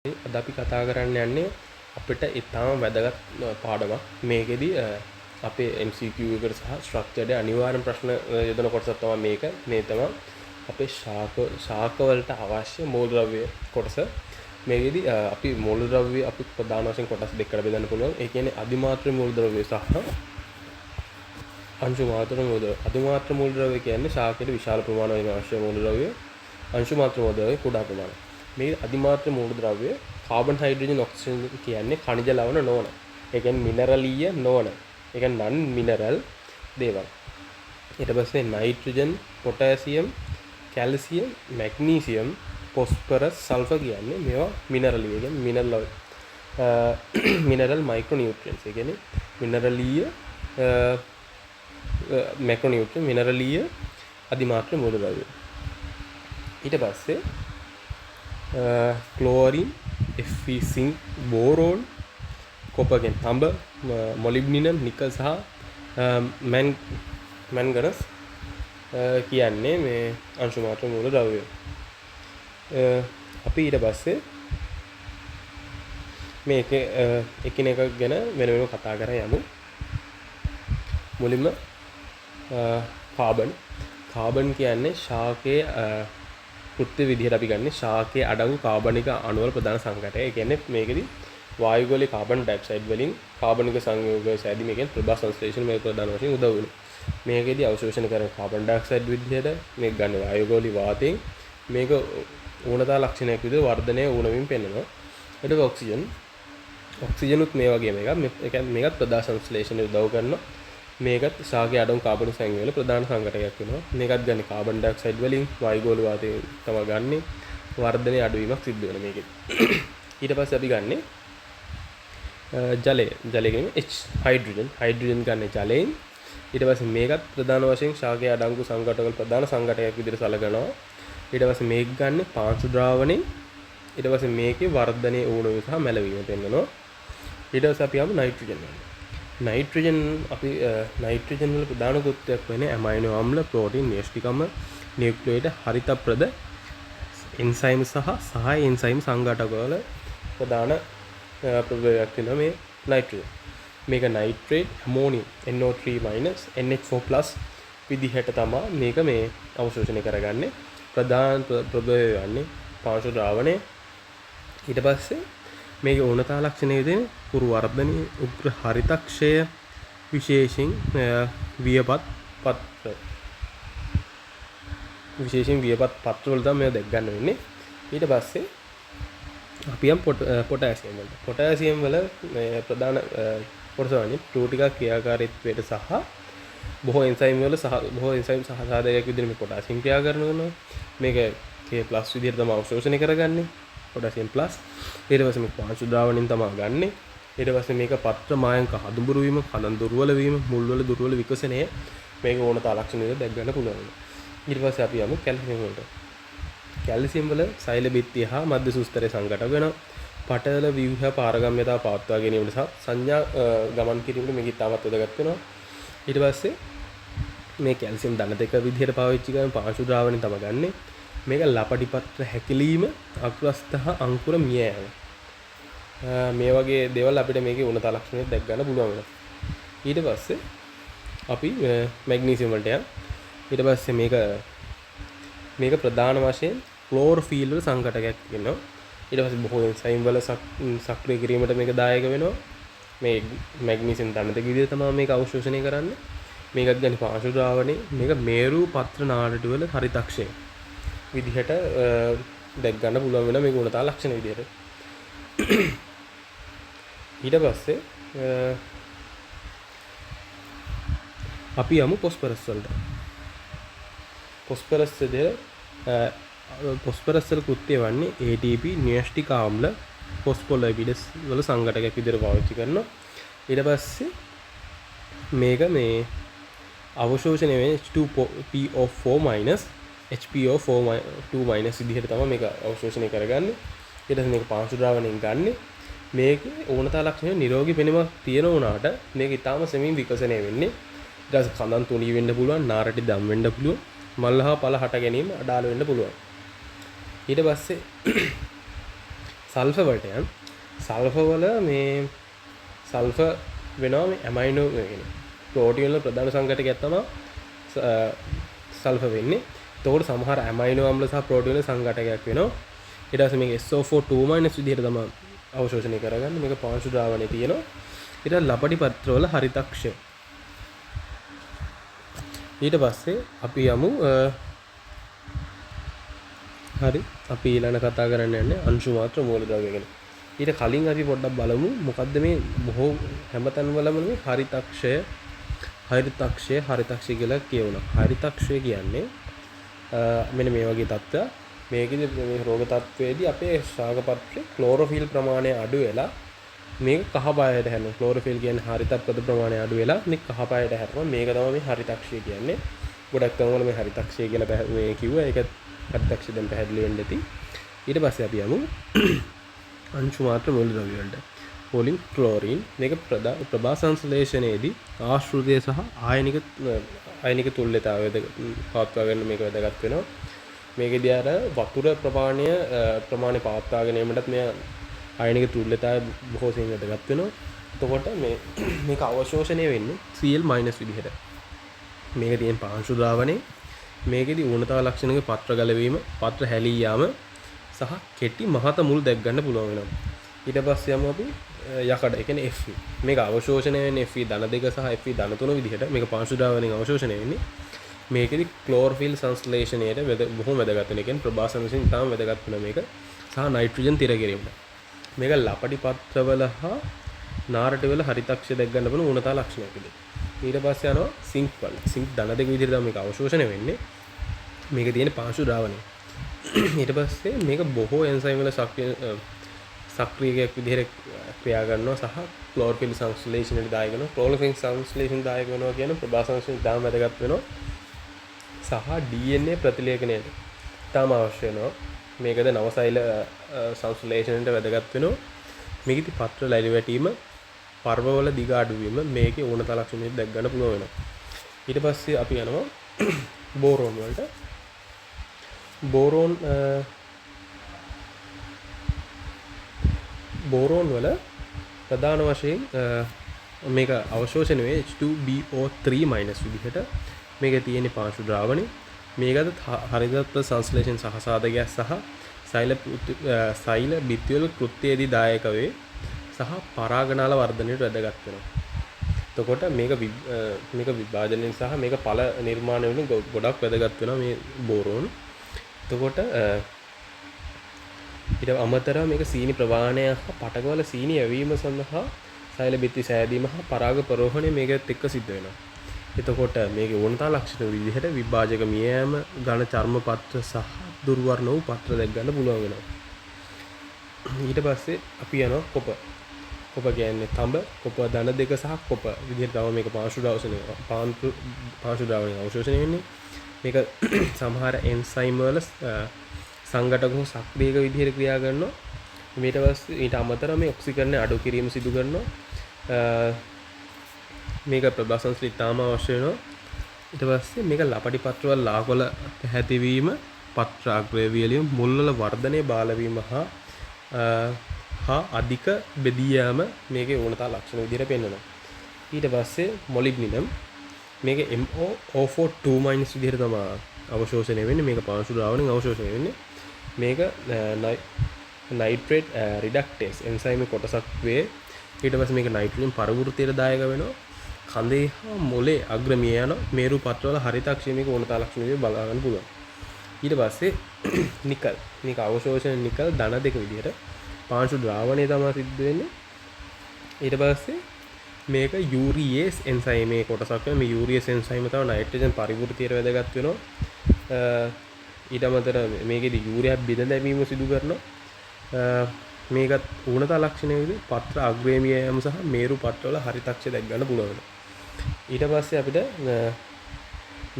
අද අපි කතා කරන්න යන්නේ අපිට ඉතාම වැදගත් පාඩමක්. මේකෙදි අපේ MCQ එකට සහ ස්ට්‍රක්චර්ඩ් අනිවාර්ය ප්‍රශ්න යොදන කොටසක් තමයි මේක. මේ තමයි අපේ ශාක වලට අවශ්‍ය මූලද්‍රව්‍ය කොටස. මේකෙදි අපි මූලද්‍රව්‍ය අපි ප්‍රධාන වශයෙන් කොටස් දෙකකට බෙදන්න පුළුවන්. ඒ කියන්නේ අධිමාත්‍ර මූලද්‍රව්‍ය සහ අංශු මාත්‍ර මූලද්‍රව්‍ය. අධිමාත්‍ර මූලද්‍රව්‍ය කියන්නේ ශාකයට විශාල ප්‍රමාණයක් අවශ්‍ය මූලද්‍රව්‍ය. අංශු මාත්‍ර මූලද්‍රව්‍ය කුඩා ප්‍රමාණයක්. මේ අධිමාත්‍ර මූලද්‍රව්‍ය කාබන් හයිඩ්‍රජන් ඔක්සිජන් කියන්නේ khනිජ ලවණ නොවන. ඒ කියන්නේ මිනරලීය නොවන. ඒ කියන්නේ නන් මිනරල් දේවල්. ඊට පස්සේ nitrogen, potassium, calcium, magnesium, phosphorus, sulphur කියන්නේ මේවා මිනරලීය. කියන්නේ මිනරල් මයික්‍රෝනියුට්‍රියන්ට්ස්. ඒ කියන්නේ මිනරලීය මැක්‍රෝනියුට්‍රියන් මිනරලීය අධිමාත්‍ර මූලද්‍රව්‍ය. ඊට පස්සේ chlorine, Fe, sync, boron, copper කියන්නේ තඹ, මොලිබ්ඩිනම්, නිකල් සහ මැන්ගනස් කියන්නේ මේ අංශු මාත්‍ර මූලද්‍රව්‍ය. අපි ඊට පස්සේ මේක එකිනෙක ගැන වෙන වෙනම කතා කරලා යමු. මුලින්ම කාබන් කියන්නේ ශාකයේ කෘත්‍ය විදිහට අපි ගන්නේ ශාකයේ අඩංගු කාබනික අණුවල ප්‍රධාන සංඝටකය. ඒ කියන්නේ මේකෙදි වායුගෝලීය කාබන් ඩයොක්සයිඩ් වලින් කාබනික සංයෝගය සෑදීම කියන්නේ ප්‍රභා සංශ්ලේෂණ මේක ප්‍රධාන වශයෙන් උදව් වෙනවා. මේකෙදි අවශෝෂණය කරන කාබන් ඩයොක්සයිඩ් විදිහට මේක ගන්න වායුගෝලීය වාතයෙන් මේක ඌනතා ලක්ෂණයක් විදිහට වර්ධනය වුණමින් පෙන්වනවා. ඊට පස්සේ ඔක්සිජනුත් මේ වගේම එකක්. ඒ කියන්නේ මේකත් ප්‍රභා සංශ්ලේෂණය උදව් කරනවා. මේකත් ශාකයේ අඩංගු කාබනික සංයෝගවල ප්‍රධාන සංඝටකයක් වෙනවා. මේකත් ගන්න කාබන් ඩයොක්සයිඩ් වලින් වායුගෝලීය වාතයෙන් තමයි ගන්නෙ. වර්ධනයේ අඩුවීමක් සිද්ධ වෙනවා මේකෙදි. ඊට පස්සේ අපි ගන්නෙ ජලය කියන්නේ හයිඩ්‍රජන් ගන්න ජලයෙන්. ඊට පස්සේ මේකත් ප්‍රධාන වශයෙන් ශාකයේ අඩංගු සංඝටකවල ප්‍රධාන සංඝටකයක් විදිහට සැලකනවා. ඊට පස්සේ මේක ගන්න පාංශු ද්‍රාවණයෙන්. ඊට පස්සේ මේකේ වර්ධනයේ ඌණුව සහ මැලවීම පෙන්වනවා. ඊට පස්සේ අපි යමු නයිට්‍රජන් වලට. නයිට්‍රජන් වල ප්‍රධාන කෘත්‍යයක් වෙන්නේ ඇමයිනෝ අම්ල, ප්‍රෝටීන්, න්‍යෂ්ටිකම, නියුක්ලියේට හරිතප්‍රද එන්සයිම් සහ එන්සයිම් සංඝටකවල ප්‍රධාන ප්‍රභේදයක් වෙනවා මේ නයිට්‍රජන්. මේක නයිට්‍රේට්, ඇමෝනියම්, NO3- NH4+ විදිහට තමයි මේක මේ අවශෝෂණය කරගන්නේ. ප්‍රධාන ප්‍රභේදය වන්නේ පාංශු ද්‍රාවණය. ඊට පස්සේ මේකේ ඌනතා ලක්ෂණය විදිහේ කුරු වර්ධනයේ උග්‍ර හරිතක්ෂය විශේෂයෙන් වියපත් පත්‍ර වල තමයි දැක් ගන්න වෙන්නේ. ඊට පස්සේ අපි යම් පොටෑසියම් වලට. පොටෑසියම් වල ප්‍රධාන කොටස වන්නේ ප්‍රෝටික ක්‍රියාකාරීත්වයට සහ බොහෝ එන්සයිම් සහසාධකයක් විදිහට මේ පොටෑසියම් ක්‍රියා කරනවා. මේක K+ විදිහට තමයි අවශෝෂණය කරගන්නේ. Potassium plus. ඊට පස්සේ මේක පාංශු ද්‍රාවණයෙන් තමයි ගන්නෙ. ඊට පස්සේ මේක පත්‍ර මායංක හදුඹුරු වීම, කඳන් දුර්වල වීම, මුල්වල දුර්වල විකසනය මේක ඕනතා ලක්ෂණ විදිහට දැක් ගන්න පුළුවන්. ඊට පස්සේ අපි යමු කැල්සියම් වලට. කැල්සියම් වල සෛල බිත්තිය හා මධ්‍ය සුස්තරයේ සංඝටක වෙනවා. පටල ව්‍යුහ පාරගම්‍යතාව පවත්වා ගැනීමට සහ සංඥා ගමන් කිරීමට මේක ඉතාමත් වැදගත් වෙනවා. ඊට පස්සේ මේ කැල්සියම් ධන දෙක විදිහට පාවිච්චි කරන පාංශු ද්‍රාවණයෙන් තමයි ගන්නෙ. මේක ලපටිපත්‍ර හැකිලීම, අග්‍රස්ත හා අංකුර මිය යෑම. මේ වගේ දේවල් අපිට මේකේ ඌනතා ලක්ෂණ දැක් ගන්න පුළුවන් වෙනවා. ඊට පස්සේ අපි මැග්නීසියම් වලට යනවා. ඊට පස්සේ මේක ප්‍රධාන වශයෙන් ක්ලෝරොෆිල් වල සංඝටකයක් වෙනවා. ඊට පස්සේ බොහෝ එන්සයිම් වල සක්‍රිය කිරීමට මේක දායක වෙනවා. මේ මැග්නීසියම් ධන දෙක විදිහට තමයි මේක අවශෝෂණය කරන්නේ. මේකත් ගන්න පාංශු ද්‍රාවණේ. මේක මේරු පත්‍ර නාඩටු වල හරිතක්ෂය විදිහට දැක් ගන්න පුළුවන් වෙන මේක ඌනතා ලක්ෂණ විදිහට. ඊට පස්සේ අපි යමු ෆොස්ෆරස් වලට. ෆොස්ෆරස් වල කෘත්‍ය වන්නේ ATP, න්‍යෂ්ටික ආම්ල, ෆොස්ෆොලිපිඩ්ස් වල සංඝටකයක් විදිහට පාවිච්චි කරනවා. ඊට පස්සේ මේක මේ අවශෝෂණය වෙන්නේ H2PO4- HPO2- විදිහට තමයි මේක අවශෝෂණය කරගන්නේ. ඊට පස්සේ මේක පාංශු ද්‍රාවණයෙන් ගන්නෙ. මේකේ ඌනතා ලක්ෂණ නිරෝගී පෙනීමක් තියෙන උනාට මේක ඊටාම සෙමින් විකසනය වෙන්නේ. ඊට පස්සේ කඳන් තුනී වෙන්න පුළුවන්, නාරටි දම් වෙන්න පුළුවන්, මල් හා පල හට ගැනීම අඩාල වෙන්න පුළුවන්. ඊට පස්සේ සල්ෆර් වලට යන් සල්ෆර් වල මේ සල්ෆර් වෙනවා මේ ඇමයිනෝ කියන්නේ ප්‍රෝටීන් වල ප්‍රධාන සංඝටකයක් තමයි සල්ෆර් වෙන්නේ. එතකොට සමහර ඇමයිනෝ අම්ල සහ ප්‍රෝටීන් වල සංඝටකයක් වෙනවා. ඊට පස්සේ මේක SO4 2- විදිහට තමයි අවශෝෂණය කරගන්නේ. මේක පාංශු ද්‍රාවණයේ තියෙනවා. ඊට ලපටි පත්‍ර වල හරිතක්ෂය. ඊට පස්සේ අපි යමු හරි අපි ඊළඟ කතා කරන්න යන්නේ අංශු මාත්‍ර මූලද්‍රව්‍ය ගැන. ඊට කලින් අපි පොඩ්ඩක් බලමු මොකද්ද මේ බොහෝ හැමතැන් වලම මේ හරිතක්ෂය කියලා කියවනවා. හරිතක්ෂය කියන්නේ මෙන්න මේ වගේ තත්ත්වයක්. මේකෙදි මේ රෝග තත්ත්වයේදී අපේ ශාක පත්‍රේ ක්ලෝරොෆිල් ප්‍රමාණය අඩු වෙලා මේක කහ පායට හැරෙනවා. ක්ලෝරොෆිල් කියන්නේ හරිත පද ප්‍රමාණය අඩු වෙලා මේ කහ පායට හැරෙනවා. මේක තමයි මේ හරිතක්ෂය කියන්නේ. ගොඩක් තැන්වල මේ හරිතක්ෂය කියලා මේ කිව්වා. ඒක හරිතක්ෂය දැන් පැහැදිලි වෙන්න ඇති. ඊට පස්සේ අපි යමු අංශු මාත්‍ර මූලද්‍රව්‍ය වලට. පොලින් ක්ලෝරින් මේක ප්‍රභා සංශ්ලේෂණයේදී ආශ්‍රිතය සහ ආයනික තුල්‍යතාවය පවත්වා ගන්න මේක වැදගත් වෙනවා. මේකෙදී අර වතුර ප්‍රමාණය පවත්වා ගැනීමටත් මේ ආයනික තුල්‍යතාවය බොහෝ සෙයින් වැදගත් වෙනවා. එතකොට මේක අවශෝෂණය වෙන්නේ Cl- විදිහට. මේක තියෙන පාංශු ද්‍රාවණේ මේකෙදී ඌනතා ලක්ෂණක පත්‍ර ගලවීම, පත්‍ර හැලී යාම සහ කෙටි මහත මුල් දැක් ගන්න පුළුවන් වෙනවා. ඊට පස්සේ යමු අපි යකඩ. ඒ කියන්නේ Fe. මේක අවශෝෂණය වෙන්නේ Fe ධන 2 සහ Fe ධන 3 විදිහට. මේක පාංශු ද්‍රාවණයෙන් අවශෝෂණය වෙන්නේ. මේකෙදි ක්ලෝරොෆිල් සංශ්ලේෂණයට බොහොම වැදගත් වෙන. ඒ කියන්නේ ප්‍රභා සංශ්ලේෂණය ඉතාම වැදගත් වෙන මේක. සහ නයිට්‍රජන් තිර කිරීමට. මේක ලපටි පත්‍රවල හා නාරටිවල හරිතක්ෂය දැක් ගන්න පුළුවන් ඌනතා ලක්ෂණයක් විදිහට. ඊට පස්සේ යනවා සිංක් වල. සිංක් ධන 2 විදිහට තමයි මේක අවශෝෂණය වෙන්නේ. මේක තියෙන පාංශු ද්‍රාවණය. ඊට පස්සේ මේක බොහෝ එන්සයිම් වල සක්‍රියයක් විදිහට ක්‍රියා කරනවා සහ ක්ලෝරොෆිල් සංශ්ලේෂණයට දායක වෙනවා. ක්ලෝරොෆිල් සංශ්ලේෂණ දායක වෙනවා කියන ප්‍රභා සංශ්ලේෂණ ඉතාම වැදගත් වෙනවා. සහ DNA ප්‍රතිලේඛනයට ඉතාම අවශ්‍ය වෙනවා. මේකද නවසෛල සංශ්ලේෂණයට වැදගත් වෙනවා. මේකෙදි පත්‍ර ලැලි වැටීම, පර්වවල දිග අඩුවීම මේකේ ඌනතා ලක්ෂණ දැක් ගන්න පුළුවන් වෙනවා. ඊට පස්සේ අපි යනවා බෝරෝන් වලට. බෝරෝන් වල ප්‍රධාන වශයෙන් මේක අවශෝෂණය වේ H2BO3- විදිහට. මේකේ තියෙන පාංශු ද්‍රාවණය. මේකද හරිත සංශ්ලේෂණ සහසාධකයක් සහ සෛල බිත්තිවල කෘත්‍යයේදී දායක වේ සහ පරාගනාල වර්ධනයට වැදගත් වෙනවා. එතකොට මේක විභාජනයෙන් සහ මේක ඵල නිර්මාණය වලින් ගොඩක් වැදගත් වෙනවා මේ බෝරෝන්. එතකොට ඊට අමතරව මේක සීනි ප්‍රවාහනය හා පටකවල සීනි යැවීම සඳහා සෛල බිත්ති සෑදීම හා පරාග ප්‍රෝහණය මේකත් එක්ක සිද්ධ වෙනවා. එතකොට මේකේ ඌනතා ලක්ෂණ විදිහට විභාජක මියෑම, ඝන චර්ම පත්‍ර සහ දුර්වර්ණ වූ පත්‍ර දැක් ගන්න පුළුවන් වෙනවා. ඊට පස්සේ අපි යනවා කොප. කොප කියන්නේ තඹ, කොප ධන 2 සහ කොප විදිහට තමයි මේක පාංශු ද්‍රාවණයෙන් අවශෝෂණය වෙන්නේ. මේක සමහර එන්සයිම් වල සංඝටක හෝ සක්‍රියක විදිහට ක්‍රියා කරනවා. ඊට අමතරව මේ ඔක්සිකරණය අඩු කිරීම සිදු කරනවා. මේක ප්‍රභා සංශ්ලේෂණ ඉතාම අවශ්‍ය වෙනවා. ඊට පස්සේ මේක ලපටි පත්‍රවල ලාකොල පැහැතිවීම, පත්‍ර අග්‍රය වියලීම, මුල්වල වර්ධනය බාල වීම හා අධික බෙදී යාම මේකේ ඌනතා ලක්ෂණ විදිහට පෙන්වනවා. ඊට පස්සේ මොලිබ්ඩිනම් මේක MoO4 විදිහට තමයි අවශෝෂණය වෙන්නේ. මේක පාංශු ද්‍රාවණයෙන් අවශෝෂණය වෙන්නේ. මේක නයිට්‍රේට් රිඩක්ටේස් එන්සයිම් කොටසක් වේ. ඊට පස්සේ මේක නයිට්‍රජන් පරවෘත්තයට දායක වෙනවා. කඳේ හා මොලේ අග්‍රමිය යන මේරු පත්‍රවල හරිතක්ෂය මේක ඌනතා ලක්ෂණ විදිහට බලා ගන්න පුළුවන්. ඊට පස්සේ නිකල්. මේක අවශෝෂණ නිකල් ධන 2 විදිහට පාංශු ද්‍රාවණය තමයි සිද්ධ වෙන්නේ. ඊට පස්සේ මේක යූරියේස් එන්සයිමේ කොටසක් වෙන මේ යූරියස් එන්සයිම තමයි නයිට්‍රජන් පරිවෘත්තයට වැදගත් වෙනවා. ඊට අමතරව මේකෙදි යූරියා බිඳ දැමීම සිදු කරනවා. මේකත් ඌනතා ලක්ෂණය විදිහට පත්‍ර අග්‍රේමිය යෑම සහ මේරු පත්‍රවල හරිතක්ෂය දැක් ගන්න පුළුවන් වෙනවා. ඊට පස්සේ අපිට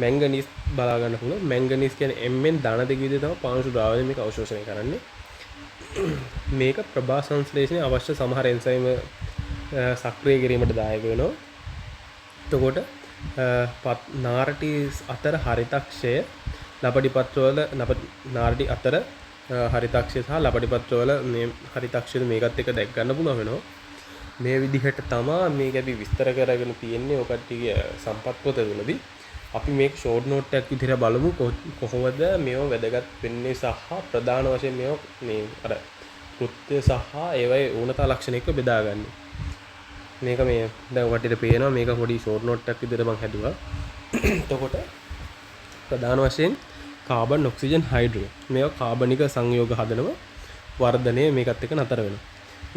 මැංගනීස් බලා ගන්න පුළුවන්. මැංගනීස් කියන්නේ Mn ධන 2 විදිහට තමයි පාංශු ද්‍රාවණය මේක අවශෝෂණය කරන්නේ. මේක ප්‍රභා සංශ්ලේෂණයේ අවශ්‍ය සමහර එන්සයිම සක්‍රිය කිරීමට දායක වෙනවා. එතකොට නාරටි අතර හරිතක්ෂය ලපටි පත්‍රවල නාරටි අතර හරිතාක්ෂය සහ ලපටිපත්‍රවල මේ හරිතාක්ෂය මේකත් එක්ක දැක් ගන්න පුළුවන් වෙනවා. මේ විදිහට තමා මේක අපි විස්තර කරගෙන තියෙන්නේ ඔය කට්ටියගේ සම්පත් පොත තුළදී. අපි මේක ෂෝට් නෝට් එකක් විදිහට බලමු කොහොමද මේව වැදගත් වෙන්නේ සහ ප්‍රධාන වශයෙන් මේව මේ අර කෘත්‍ය සහ ඒවයි ඕනතා ලක්ෂණ එක්ක බෙදාගන්නේ. මේක මේ දැන් ඔයකට පේනවා මේක පොඩි ෂෝට් නෝට් එකක් විදිහට මම හැදුවා. එතකොට ප්‍රධාන වශයෙන් කාබන් ඔක්සිජන් හයිඩ්‍රජන් මේවා කාබනික සංයෝග හදනවා වර්ධනය මේකත් එක්ක නතර වෙනවා.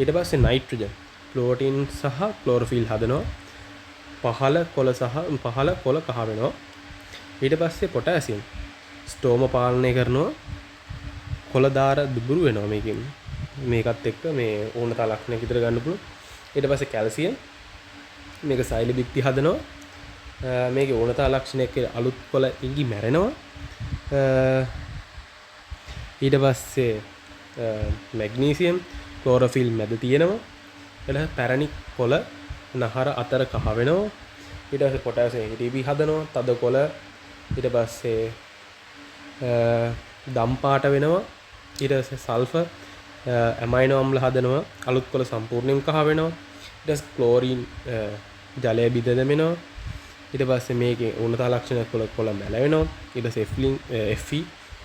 ඊට පස්සේ නයිට්‍රජන් ප්ලෝටින් සහ ක්ලෝරොෆිල් හදනවා පහළ කොළ කහ වෙනවා. ඊට පස්සේ පොටෑසියම් ස්ටෝම පාලනය කරනවා කොළ දාර දුබුරු වෙනවා මේකෙන් මේකත් එක්ක මේ ඕනතා ලක්ෂණ විතර ගන්න පුළුවන්. ඊට පස්සේ කැල්සියම් මේක සෛල බිත්ති හදනවා මේකේ ඕනතා ලක්ෂණ එක්ක අලුත් කොළ ඉඟි මැරෙනවා. ඊට පස්සේ මැග්නීසියම් ක්ලෝරොෆිල් මැද තියෙනවා. එළ පැරණි කොළ නහර අතර කහ වෙනවා. ඊට පස්සේ පොටෑසියම් ATP හදනවා තද කොළ. ඊට පස්සේ දම් පාට වෙනවා. ඊට පස්සේ සල්ෆර් ඇමයිනෝ අම්ල හදනවා අලුත් කොළ සම්පූර්ණයෙන් කහ වෙනවා. ඊට පස්සේ ක්ලෝරින් ජලය බිඳ දැමෙනවා. ඊට පස්සේ මේකේ උණතා ලක්ෂණ කොළ මැලවෙනවා. ඊට පස්සේ Fe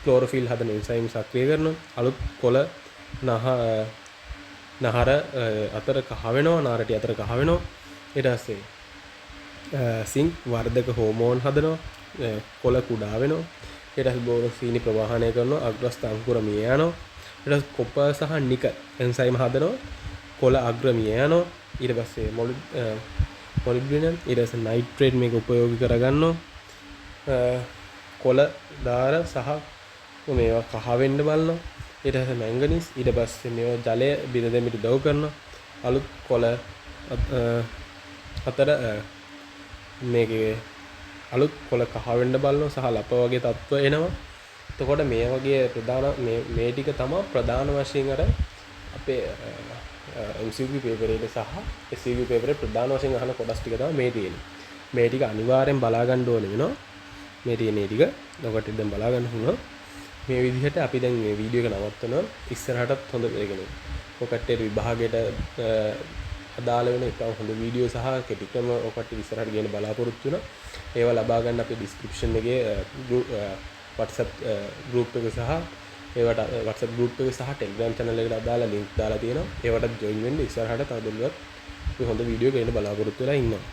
ක්ලෝරොෆිල් හදන එන්සයිම් සක්‍රිය කරනවා. අලුත් කොළ නහර අතර කහ වෙනවා. නාරටි අතර කහ වෙනවා. ඊට පස්සේ සිංක් වර්ධක හෝමෝන් හදනවා. කොළ කුඩා වෙනවා. ඊට පස්සේ බෝරොසීනි ප්‍රවාහනය කරනවා. අග්‍රස්ත අංකුර මිය යනවා. ඊට පස්සේ කොපර් සහ නිකල් එන්සයිම් හදනවා. කොළ අග්‍ර මිය යනවා. ඊට පස්සේ මොලිබ්ඩෙනම් ඊට පස්සේ නයිට්‍රේට් මේක උපයෝගී කරගන්නවා. කොළ දාර සහ මේවා කහ වෙන්න බලනවා. ඊට පස්සේ මැංගනීස් ඊට පස්සේ මේවා ජලය බිඳ දෙමිට උදව් කරනවා. අලුත් කොළ අතර මේකේ අලුත් කොළ කහ වෙන්න බලනවා සහ ලප වගේ තත්ත්ව එනවා. එතකොට මේ වගේ ප්‍රධාන මේ ටික තමයි ප්‍රධාන වශයෙන් අර අපේ MCQ පේපර් එකේ සහ SCQ පේපරේ ප්‍රධාන වශයෙන් අහන කොටස් ටික තමයි මේ තියෙන්නේ. මේ ටික අනිවාර්යෙන් බලා ගන්න ඕනේ වෙනවා. මේ තියෙන මේ ටික ඔකට දැන් බලා ගන්න පුළුවන්. මේ විදිහට අපි දැන් මේ වීඩියෝ එක නවත්තනවා. ඉස්සරහටත් හොඳ වෙගෙන. ඔකට විභාගයට අදාළ වෙන එක හොඳ වීඩියෝ සහ කෙටි ක්‍රම ඔකට ඉස්සරහට ගෙන බලාපොරොත්තු වෙනවා. ඒවා ලබා ගන්න අපේ ඩිස්ක්‍රිප්ෂන් එකේ WhatsApp group එක සහ ඒවට WhatsApp group එක සහ Telegram channel එකට අදාළ link දාලා තියෙනවා. ඒවටත් join වෙන්න ඉස්සරහට තවදුරටත් මේ හොඳ වීඩියෝ ගේන්න බලාපොරොත්තු වෙලා ඉන්නවා.